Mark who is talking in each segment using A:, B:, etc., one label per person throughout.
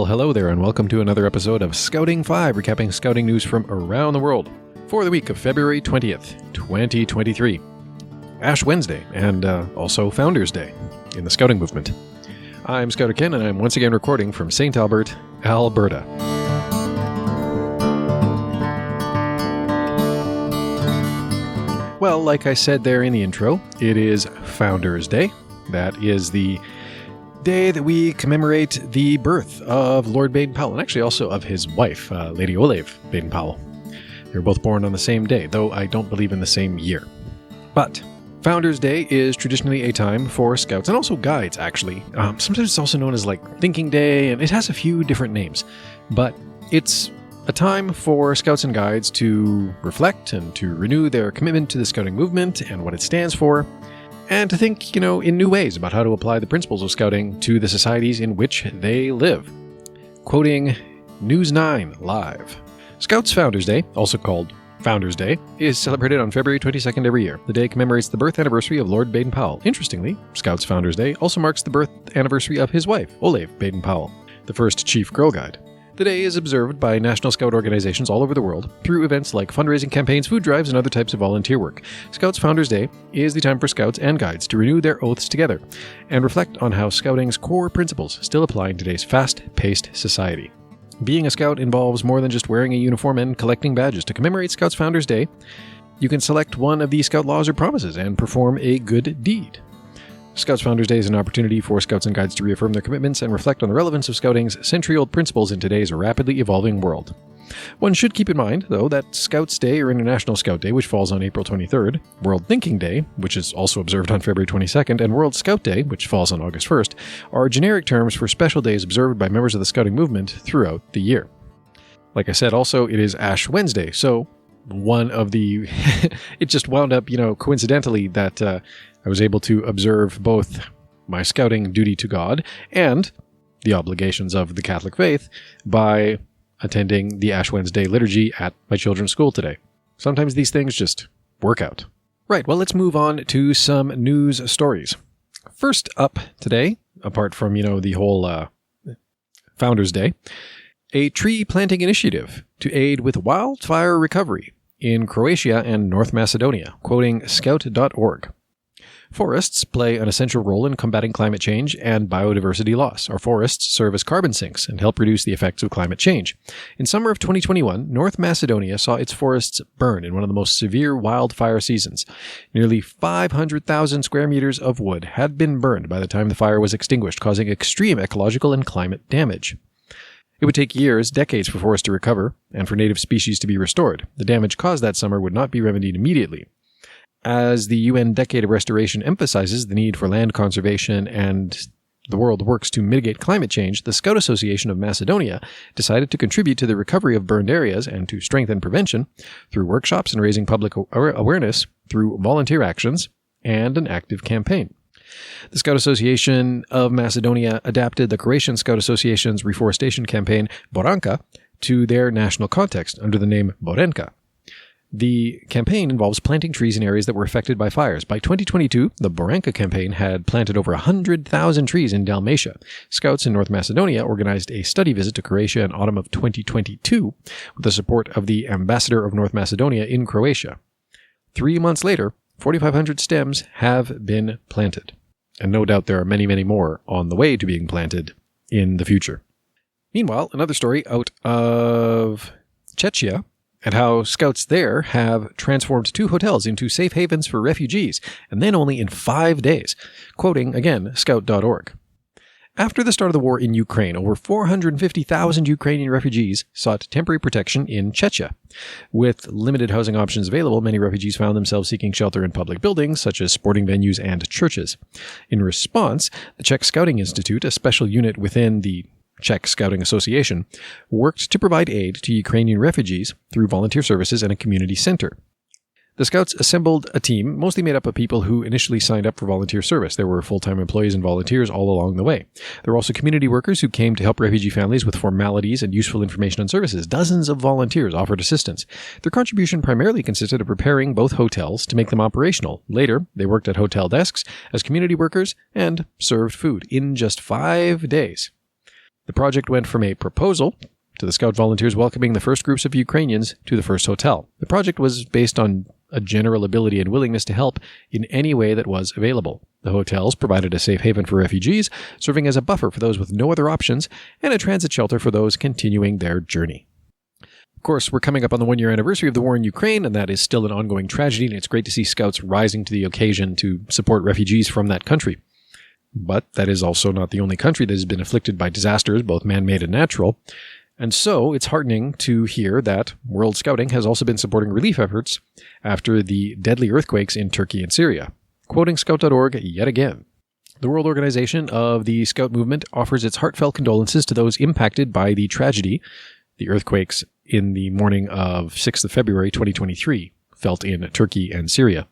A: Well, hello there, and welcome to another episode of Scouting 5, recapping scouting news from around the world for the week of February 20th, 2023. Ash Wednesday, and also Founders Day in the scouting movement. I'm Scouter Ken, and I'm once again recording from St. Albert, Alberta. Well, like I said there in the intro, it is Founders Day. That is the day that we commemorate the birth of Lord Baden-Powell, and actually also of his wife, Lady Olave Baden-Powell. They were both born on the same day, though I don't believe in the same year. But Founders Day is traditionally a time for scouts, and also guides, actually. Sometimes it's also known as, Thinking Day, and it has a few different names. But it's a time for scouts and guides to reflect and to renew their commitment to the scouting movement and what it stands for, and to think, in new ways about how to apply the principles of scouting to the societies in which they live. Quoting News 9 Live. Scouts Founders Day, also called Founders Day, is celebrated on February 22nd every year. The day commemorates the birth anniversary of Lord Baden-Powell. Interestingly, Scouts Founders Day also marks the birth anniversary of his wife, Olave Baden-Powell, the first Chief Girl Guide. The day is observed by National Scout organizations all over the world through events like fundraising campaigns, food drives, and other types of volunteer work. Scouts Founders Day is the time for scouts and guides to renew their oaths together and reflect on how scouting's core principles still apply in today's fast-paced society. Being a scout involves more than just wearing a uniform and collecting badges. To commemorate Scouts Founders Day, you can select one of the scout laws or promises and perform a good deed. Scouts Founders Day is an opportunity for scouts and guides to reaffirm their commitments and reflect on the relevance of scouting's century-old principles in today's rapidly evolving world. One should keep in mind, though, that Scouts Day or International Scout Day, which falls on April 23rd, World Thinking Day, which is also observed on February 22nd, and World Scout Day, which falls on August 1st, are generic terms for special days observed by members of the scouting movement throughout the year. Like I said, also, it is Ash Wednesday, so one of the... it just wound up, coincidentally that I was able to observe both my scouting duty to God and the obligations of the Catholic faith by attending the Ash Wednesday liturgy at my children's school today. Sometimes these things just work out. Right, well, let's move on to some news stories. First up today, apart from, the whole Founders Day, a tree planting initiative to aid with wildfire recovery in Croatia and North Macedonia, quoting scout.org. Forests play an essential role in combating climate change and biodiversity loss. Our forests serve as carbon sinks and help reduce the effects of climate change. In summer of 2021, North Macedonia saw its forests burn in one of the most severe wildfire seasons. Nearly 500,000 square meters of wood had been burned by the time the fire was extinguished, causing extreme ecological and climate damage. It would take years, decades for forests to recover and for native species to be restored. The damage caused that summer would not be remedied immediately. As the UN Decade of Restoration emphasizes the need for land conservation and the world works to mitigate climate change, the Scout Association of Macedonia decided to contribute to the recovery of burned areas and to strengthen prevention through workshops and raising public awareness through volunteer actions and an active campaign. The Scout Association of Macedonia adapted the Croatian Scout Association's reforestation campaign, Boranka, to their national context under the name Borenka. The campaign involves planting trees in areas that were affected by fires. By 2022, the Boranka campaign had planted over 100,000 trees in Dalmatia. Scouts in North Macedonia organized a study visit to Croatia in autumn of 2022 with the support of the ambassador of North Macedonia in Croatia. 3 months later, 4,500 stems have been planted. And no doubt there are many, many more on the way to being planted in the future. Meanwhile, another story out of Czechia, and how scouts there have transformed 2 hotels into safe havens for refugees, and then only in 5 days. Quoting, again, scout.org. After the start of the war in Ukraine, over 450,000 Ukrainian refugees sought temporary protection in Czechia. With limited housing options available, many refugees found themselves seeking shelter in public buildings, such as sporting venues and churches. In response, the Czech Scouting Institute, a special unit within the Czech Scouting Association, worked to provide aid to Ukrainian refugees through volunteer services and a community center. The Scouts assembled a team mostly made up of people who initially signed up for volunteer service. There were full-time employees and volunteers all along the way. There were also community workers who came to help refugee families with formalities and useful information on services. Dozens of volunteers offered assistance. Their contribution primarily consisted of preparing both hotels to make them operational. Later, they worked at hotel desks as community workers and served food in just 5 days. The project went from a proposal to the Scout volunteers welcoming the first groups of Ukrainians to the first hotel. The project was based on a general ability and willingness to help in any way that was available. The hotels provided a safe haven for refugees, serving as a buffer for those with no other options, and a transit shelter for those continuing their journey. Of course, we're coming up on the one-year anniversary of the war in Ukraine, and that is still an ongoing tragedy, and it's great to see Scouts rising to the occasion to support refugees from that country. But that is also not the only country that has been afflicted by disasters, both man-made and natural. And so it's heartening to hear that World Scouting has also been supporting relief efforts after the deadly earthquakes in Turkey and Syria. Quoting Scout.org yet again, the World Organization of the Scout Movement offers its heartfelt condolences to those impacted by the tragedy, the earthquakes in the morning of 6th of February 2023, felt in Turkey and Syria.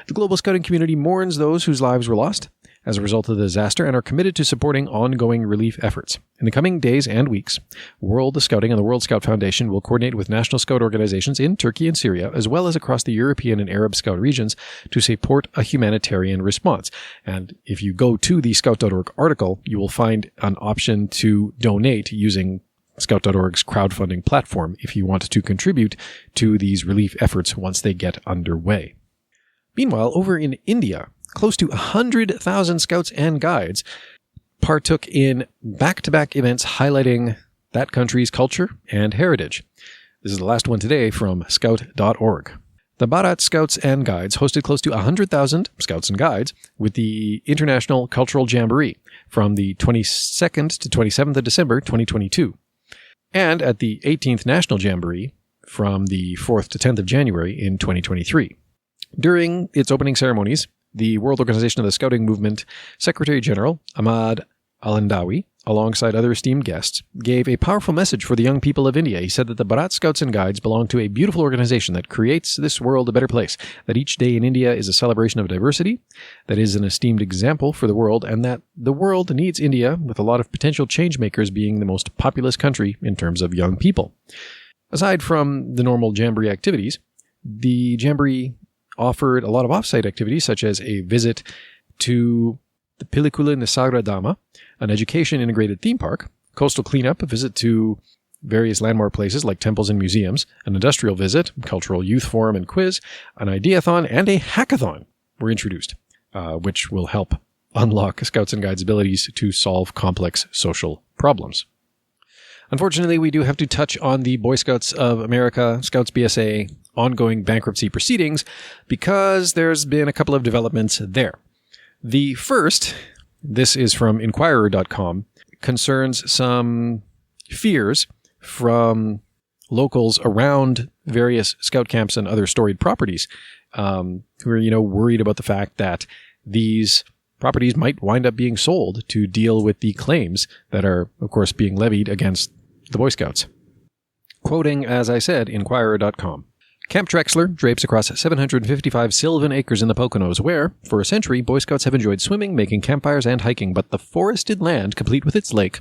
A: The global scouting community mourns those whose lives were lost as a result of the disaster and are committed to supporting ongoing relief efforts. In the coming days and weeks, World Scouting and the World Scout Foundation will coordinate with national scout organizations in Turkey and Syria, as well as across the European and Arab Scout regions, to support a humanitarian response. And if you go to the Scout.org article, you will find an option to donate using Scout.org's crowdfunding platform if you want to contribute to these relief efforts once they get underway. Meanwhile, over in India, close to 100,000 scouts and guides partook in back-to-back events highlighting that country's culture and heritage. This is the last one today from Scout.org. The Bharat Scouts and Guides hosted close to 100,000 scouts and guides with the International Cultural Jamboree from the 22nd to 27th of December 2022, and at the 18th National Jamboree from the 4th to 10th of January in 2023. During its opening ceremonies, the World Organization of the Scouting Movement Secretary General, Ahmad Alandawi, alongside other esteemed guests, gave a powerful message for the young people of India. He said that the Bharat Scouts and Guides belong to a beautiful organization that creates this world a better place, that each day in India is a celebration of diversity, that is an esteemed example for the world, and that the world needs India, with a lot of potential change makers being the most populous country in terms of young people. Aside from the normal Jamboree activities, the Jamboree offered a lot of off-site activities, such as a visit to the Pilikula Nisagra Dama, an education-integrated theme park, coastal cleanup, a visit to various landmark places like temples and museums, an industrial visit, cultural youth forum and quiz, an ideathon, and a hackathon were introduced, which will help unlock Scouts and Guides' abilities to solve complex social problems. Unfortunately, we do have to touch on the Boy Scouts of America, Scouts BSA, ongoing bankruptcy proceedings, because there's been a couple of developments there. The first, this is from Inquirer.com, concerns some fears from locals around various scout camps and other storied properties, who are, worried about the fact that these properties might wind up being sold to deal with the claims that are, of course, being levied against the Boy Scouts. Quoting, as I said, Inquirer.com. Camp Drexler drapes across 755 sylvan acres in the Poconos where, for a century, Boy Scouts have enjoyed swimming, making campfires, and hiking, but the forested land, complete with its lake,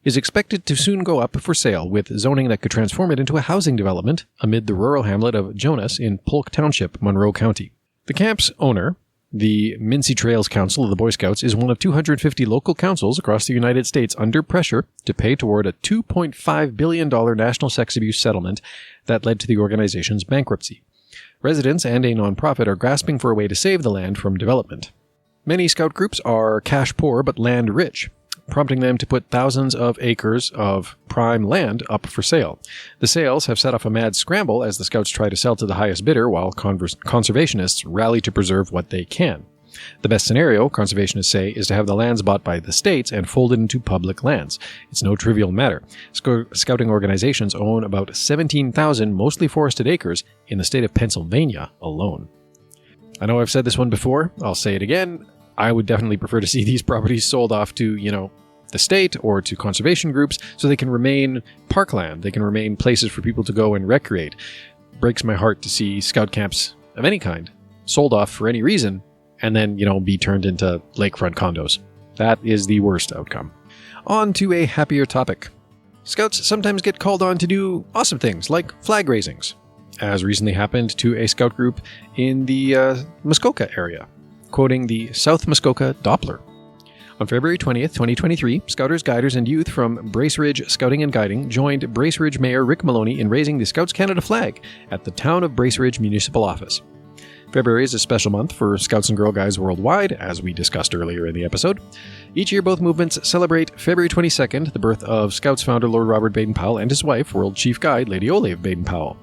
A: is expected to soon go up for sale, with zoning that could transform it into a housing development amid the rural hamlet of Jonas in Polk Township, Monroe County. The camp's owner, the Mincy Trails Council of the Boy Scouts, is one of 250 local councils across the United States under pressure to pay toward a $2.5 billion national sex abuse settlement that led to the organization's bankruptcy. Residents and a nonprofit are grasping for a way to save the land from development. Many scout groups are cash poor but land rich, prompting them to put thousands of acres of prime land up for sale. The sales have set off a mad scramble as the scouts try to sell to the highest bidder while conservationists rally to preserve what they can. The best scenario, conservationists say, is to have the lands bought by the states and folded into public lands. It's no trivial matter. Scouting organizations own about 17,000 mostly forested acres in the state of Pennsylvania alone. I know I've said this one before. I'll say it again. I would definitely prefer to see these properties sold off to, the state or to conservation groups so they can remain parkland. They can remain places for people to go and recreate. It breaks my heart to see scout camps of any kind sold off for any reason and then, be turned into lakefront condos. That is the worst outcome. On to a happier topic. Scouts sometimes get called on to do awesome things like flag raisings, as recently happened to a scout group in the Muskoka area. Quoting the South Muskoka Doppler. On February 20th, 2023, Scouters, Guiders, and youth from Braceridge Scouting and Guiding joined Braceridge Mayor Rick Maloney in raising the Scouts Canada flag at the Town of Braceridge Municipal Office. February is a special month for Scouts and Girl Guides worldwide, as we discussed earlier in the episode. Each year, both movements celebrate February 22nd, the birth of Scouts founder Lord Robert Baden-Powell and his wife, World Chief Guide Lady Olave Baden-Powell.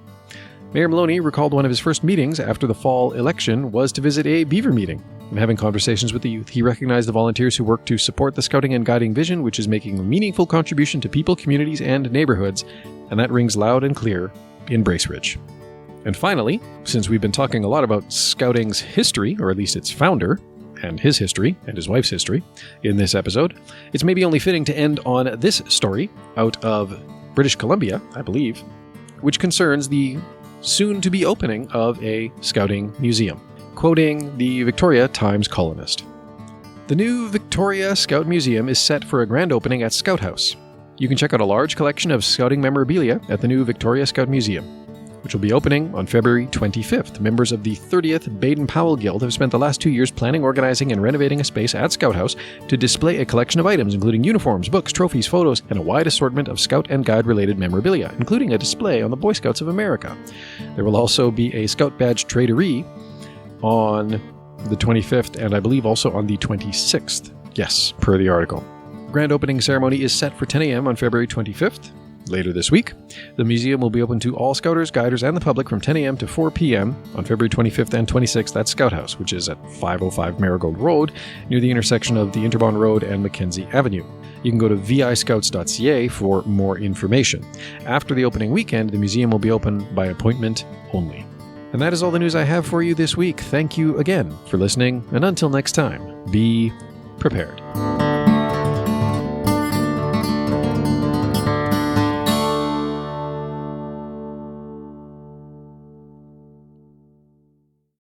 A: Mayor Maloney recalled one of his first meetings after the fall election was to visit a beaver meeting. In having conversations with the youth, he recognized the volunteers who work to support the Scouting and Guiding vision, which is making a meaningful contribution to people, communities, and neighborhoods, and that rings loud and clear in Braceridge. And finally, since we've been talking a lot about Scouting's history, or at least its founder, and his history, and his wife's history, in this episode, it's maybe only fitting to end on this story out of British Columbia, I believe, which concerns the soon-to-be opening of a Scouting museum. Quoting the Victoria Times columnist. The new Victoria Scout Museum is set for a grand opening at Scout House. You can check out a large collection of Scouting memorabilia at the new Victoria Scout Museum, which will be opening on February 25th. Members of the 30th Baden-Powell Guild have spent the last 2 years planning, organizing, and renovating a space at Scout House to display a collection of items including uniforms, books, trophies, photos, and a wide assortment of Scout and Guide-related memorabilia, including a display on the Boy Scouts of America. There will also be a Scout Badge traderie on the 25th, and I believe also on the 26th. Yes, per the article. Grand opening ceremony is set for 10 a.m. on February 25th, later this week. The museum will be open to all Scouters, Guiders, and the public from 10 a.m. to 4 p.m. on February 25th and 26th at Scout House, which is at 505 Marigold Road, near the intersection of the Interbond Road and Mackenzie Avenue. You can go to viscouts.ca for more information. After the opening weekend, the museum will be open by appointment only. And that is all the news I have for you this week. Thank you again for listening, and until next time, be prepared.